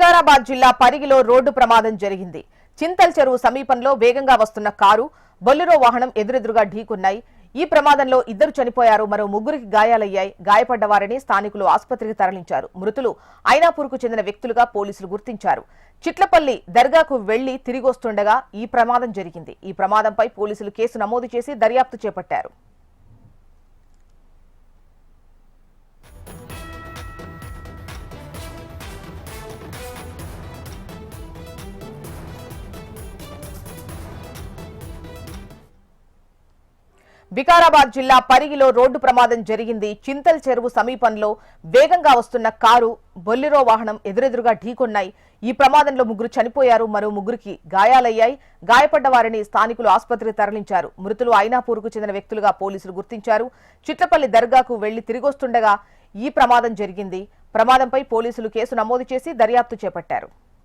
వికారాబాద్ జిల్లా పరిగిలో రోడ్డు ప్రమాదం జరిగింది. చింతల్ చెరువు సమీపంలో వేగంగా వస్తున్న కారు, బొలెరో వాహనం ఎదురెదురుగా ఢీకొన్నాయి. ఈ ప్రమాదంలో 2 చనిపోయారు, మరో 3కి గాయాలయ్యాయి. గాయపడ్డ వారిని స్థానికులు ఆసుపత్రికి తరలించారు. మృతులు ఐనాపూర్కు చెందిన వ్యక్తులుగా పోలీసులు గుర్తించారు. చిట్లపల్లి దర్గాకు వెళ్లి తిరిగొస్తుండగా ఈ ప్రమాదం జరిగింది. ఈ ప్రమాదంపై పోలీసులు కేసు నమోదు చేసి దర్యాప్తు చేపట్టారు. వికారాబాద్ జిల్లా పరిగిలో రోడ్డు ప్రమాదం జరిగింది. చింతల్ చెరువు సమీపంలో వేగంగా వస్తున్న కారు, బొలెరో వాహనం ఎదురెదురుగా ఢీకొన్నాయి. ఈ ప్రమాదంలో 3 చనిపోయారు, మరో 3కి గాయాలయ్యాయి. గాయపడ్డ వారిని స్థానికులు ఆసుపత్రికి తరలించారు. మృతులు ఐనాపూర్కు చెందిన వ్యక్తులుగా పోలీసులు గుర్తించారు. చిట్లపల్లి దర్గాకు వెళ్లి తిరిగొస్తుండగా ఈ ప్రమాదం జరిగింది. ప్రమాదంపై పోలీసులు కేసు నమోదు చేసి దర్యాప్తు చేపట్టారు.